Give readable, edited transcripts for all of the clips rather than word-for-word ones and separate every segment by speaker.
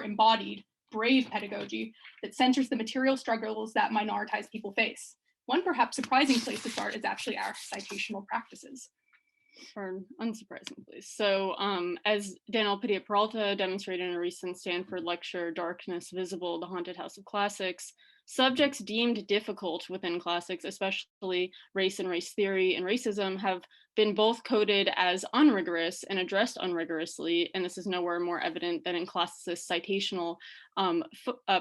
Speaker 1: embodied, brave pedagogy that centers the material struggles that minoritized people face. One perhaps surprising place to start is actually our citational practices.
Speaker 2: Or unsurprisingly. So as Daniel Padilla-Peralta demonstrated in a recent Stanford lecture, Darkness Visible, The Haunted House of Classics, subjects deemed difficult within classics, especially race and race theory and racism, have been both coded as unrigorous and addressed unrigorously, and this is nowhere more evident than in classicist citational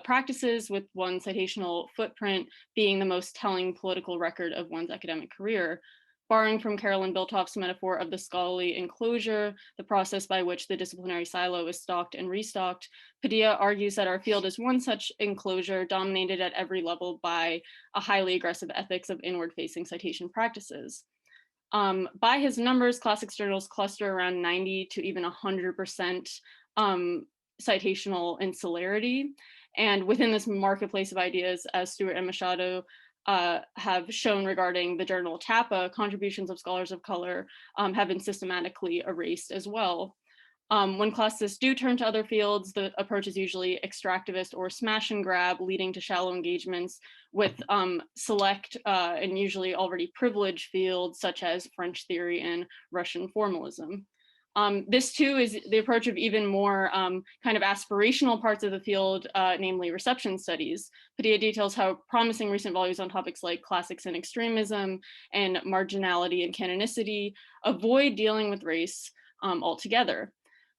Speaker 2: practices, with one citational footprint being the most telling political record of one's academic career. Borrowing from Carolyn Biltoff's metaphor of the scholarly enclosure, the process by which the disciplinary silo is stocked and restocked, Padilla argues that our field is one such enclosure dominated at every level by a highly aggressive ethics of inward-facing citation practices. By his numbers, classics journals cluster around 90 to even 100% citational insularity. And within this marketplace of ideas, as Stewart and Machado have shown regarding the journal TAPA, contributions of scholars of color have been systematically erased as well. When classicists do turn to other fields, the approach is usually extractivist or smash and grab, leading to shallow engagements with select and usually already privileged fields such as French theory and Russian formalism. This too is the approach of even more kind of aspirational parts of the field, namely reception studies. Padilla details how promising recent volumes on topics like classics and extremism and marginality and canonicity avoid dealing with race altogether.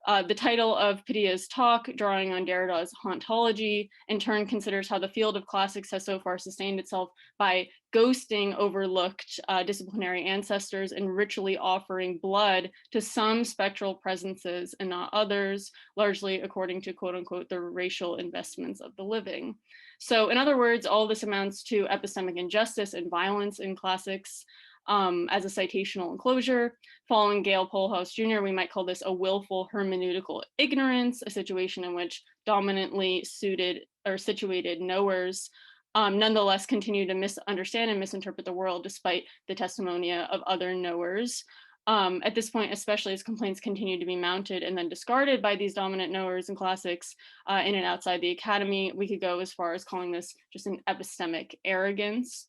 Speaker 2: The title of Padilla's talk, drawing on Derrida's hauntology, in turn considers how the field of classics has so far sustained itself by ghosting overlooked disciplinary ancestors and ritually offering blood to some spectral presences and not others, largely according to quote unquote the racial investments of the living. So in other words, all this amounts to epistemic injustice and violence in classics. As a citational enclosure. Following Gail Polhouse Jr., we might call this a willful hermeneutical ignorance, a situation in which dominantly suited or situated knowers nonetheless continue to misunderstand and misinterpret the world despite the testimonia of other knowers. At this point, especially as complaints continue to be mounted and then discarded by these dominant knowers in classics in and outside the academy, we could go as far as calling this just an epistemic arrogance.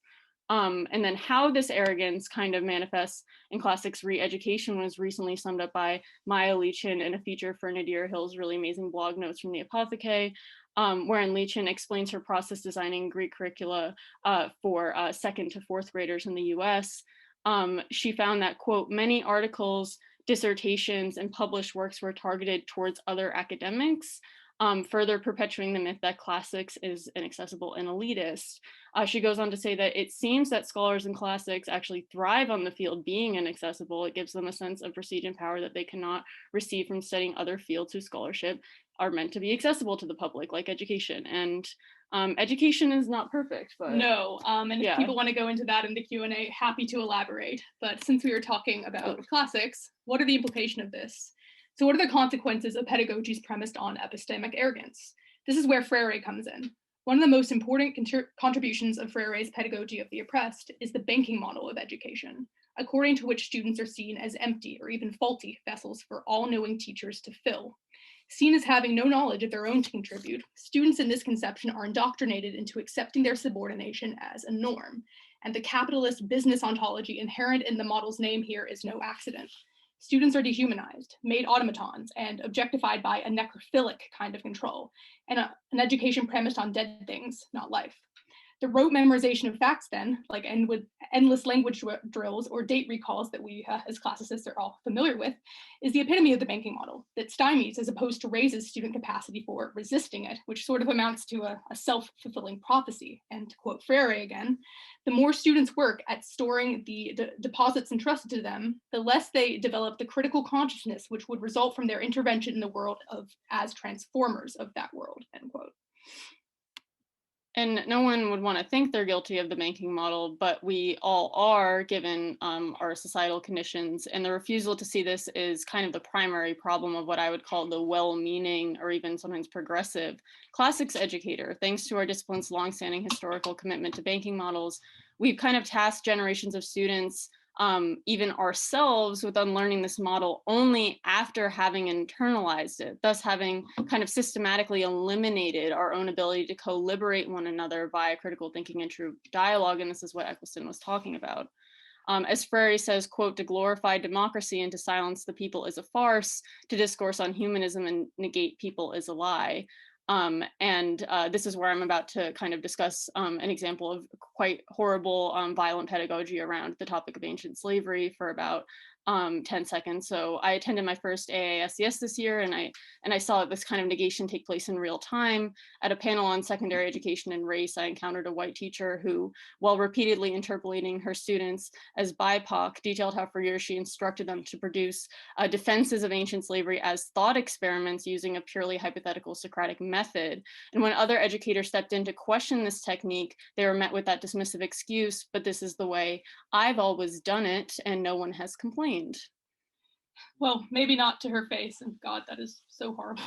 Speaker 2: And then how this arrogance kind of manifests in classics re-education was recently summed up by Maya Leachin in a feature for Nadir Hill's really amazing blog notes from the Apothecary, wherein Leachin explains her process designing Greek curricula for second to fourth graders in the US. She found that, quote, many articles, dissertations, and published works were targeted towards other academics, further perpetuating the myth that classics is inaccessible and elitist. She goes on to say that it seems that scholars in classics actually thrive on the field being inaccessible. It gives them a sense of prestige and power that they cannot receive from studying other fields whose scholarship are meant to be accessible to the public, like education. And education is not perfect, but
Speaker 1: no. And if people want to go into that in the Q&A, happy to elaborate. But since we were talking about classics, what are the implications of this? So what are the consequences of pedagogies premised on epistemic arrogance? This is where Freire comes in. One of the most important contributions of Freire's pedagogy of the oppressed is the banking model of education, according to which students are seen as empty or even faulty vessels for all-knowing teachers to fill. Seen as having no knowledge of their own to contribute, students in this conception are indoctrinated into accepting their subordination as a norm, and the capitalist business ontology inherent in the model's name here is no accident. Students are dehumanized, made automatons, and objectified by a necrophilic kind of control, and an education premised on dead things, not life. The rote memorization of facts then, like endless language drills or date recalls that we as classicists are all familiar with, is the epitome of the banking model that stymies as opposed to raises student capacity for resisting it, which sort of amounts to a self-fulfilling prophecy. And to quote Freire again, the more students work at storing the deposits entrusted to them, the less they develop the critical consciousness which would result from their intervention in the world as transformers of that world, end quote.
Speaker 2: And no one would want to think they're guilty of the banking model, but we all are, given our societal conditions. And the refusal to see this is kind of the primary problem of what I would call the well-meaning or even sometimes progressive classics educator. Thanks to our discipline's longstanding historical commitment to banking models, we've kind of tasked generations of students even ourselves with unlearning this model only after having internalized it, thus having kind of systematically eliminated our own ability to co-liberate one another via critical thinking and true dialogue. And this is what Eccleston was talking about. As Freire says, quote, to glorify democracy and to silence the people is a farce, to discourse on humanism and negate people is a lie. This is where I'm about to kind of discuss an example of quite horrible, violent pedagogy around the topic of ancient slavery for about 10 seconds. So I attended my first AASES this year, and I saw this kind of negation take place in real time. At a panel on secondary education and race, I encountered a white teacher who, while repeatedly interpolating her students as BIPOC, detailed how for years she instructed them to produce defenses of ancient slavery as thought experiments using a purely hypothetical Socratic method. And when other educators stepped in to question this technique, they were met with that dismissive excuse, but this is the way I've always done it, and no one has complained.
Speaker 1: Well, maybe not to her face, and God, that is so horrible.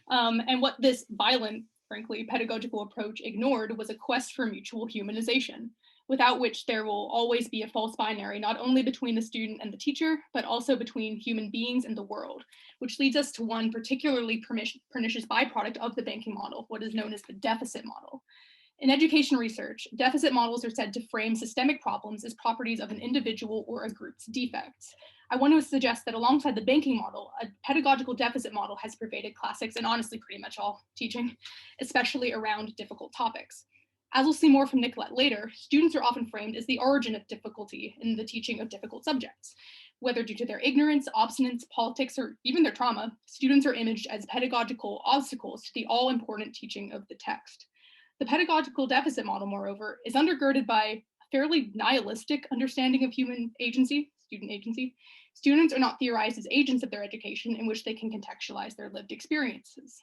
Speaker 1: And what this violent, frankly, pedagogical approach ignored was a quest for mutual humanization, without which there will always be a false binary, not only between the student and the teacher, but also between human beings and the world, which leads us to one particularly pernicious byproduct of the banking model, what is known as the deficit model. In education research, deficit models are said to frame systemic problems as properties of an individual or a group's defects. I want to suggest that alongside the banking model, a pedagogical deficit model has pervaded classics and honestly pretty much all teaching, especially around difficult topics. As we'll see more from Nicolette later, students are often framed as the origin of difficulty in the teaching of difficult subjects. Whether due to their ignorance, obstinance, politics, or even their trauma, students are imaged as pedagogical obstacles to the all-important teaching of the text. The pedagogical deficit model, moreover, is undergirded by a fairly nihilistic understanding of human agency, student agency. Students are not theorized as agents of their education in which they can contextualize their lived experiences.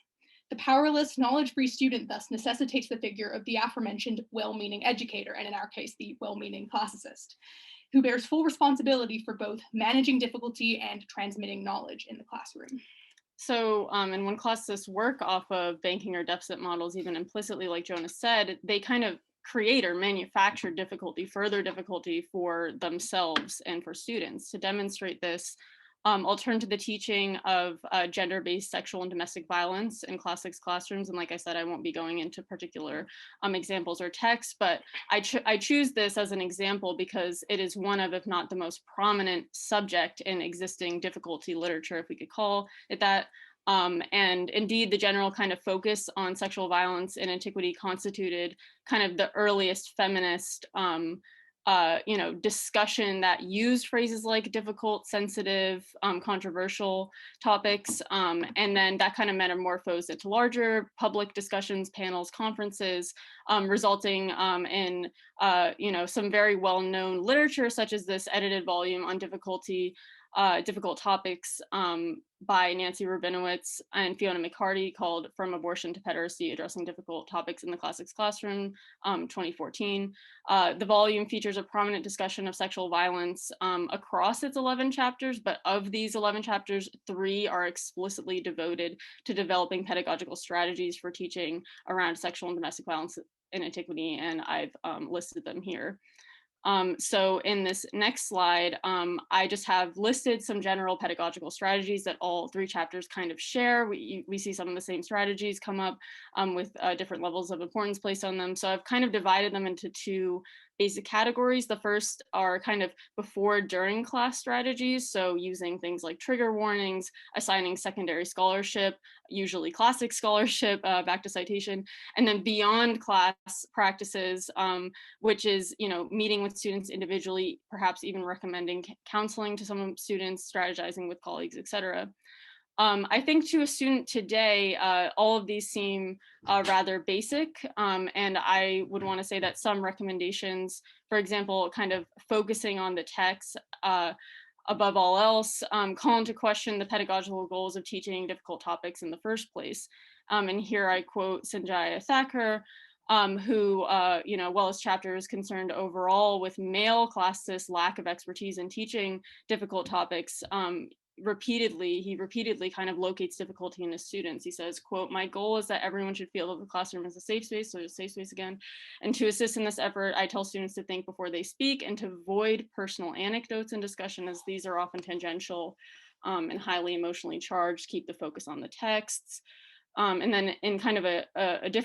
Speaker 1: The powerless, knowledge-free student thus necessitates the figure of the aforementioned well-meaning educator, and in our case, the well-meaning classicist, who bears full responsibility for both managing difficulty and transmitting knowledge in the classroom.
Speaker 2: So, and when classicists work off of banking or deficit models, even implicitly, like Jonas said, they kind of create or manufacture difficulty, further difficulty for themselves and for students. To demonstrate this, I'll turn to the teaching of gender-based sexual and domestic violence in classics classrooms. And like I said, I won't be going into particular examples or texts, but I choose this as an example because it is one of, if not the most prominent subject in existing difficulty literature, if we could call it that. And indeed, the general kind of focus on sexual violence in antiquity constituted kind of the earliest feminist discussion that used phrases like difficult, sensitive, controversial topics. And then that kind of metamorphosed into larger public discussions, panels, conferences, resulting in some very well-known literature, such as this edited volume on difficult topics by Nancy Rabinowitz and Fiona McCarty called From Abortion to Pederasty, Addressing Difficult Topics in the Classics Classroom, 2014. The volume features a prominent discussion of sexual violence across its 11 chapters, but of these 11 chapters, 3 are explicitly devoted to developing pedagogical strategies for teaching around sexual and domestic violence in antiquity, and I've listed them here. So in this next slide, I just have listed some general pedagogical strategies that all 3 chapters kind of share. We see some of the same strategies come up with different levels of importance placed on them. So I've kind of divided them into 2 basic categories. The first are kind of before, during class strategies. So using things like trigger warnings, assigning secondary scholarship, usually classic scholarship, back to citation, and then beyond class practices, which is, meeting with students individually, perhaps even recommending counseling to some students, strategizing with colleagues, etc. I think to a student today, all of these seem rather basic, and I would want to say that some recommendations, for example, kind of focusing on the text above all else, call into question the pedagogical goals of teaching difficult topics in the first place. And here I quote Sanjaya Thakur, who, while his chapter is concerned overall with male classicists' lack of expertise in teaching difficult topics, he repeatedly kind of locates difficulty in his students. He says, quote, "My goal is that everyone should feel that the classroom is a safe space," so a safe space again, "and to assist in this effort, I tell students to think before they speak and to avoid personal anecdotes in discussion, as these are often tangential and highly emotionally charged. Keep the focus on the texts." And then in kind of a different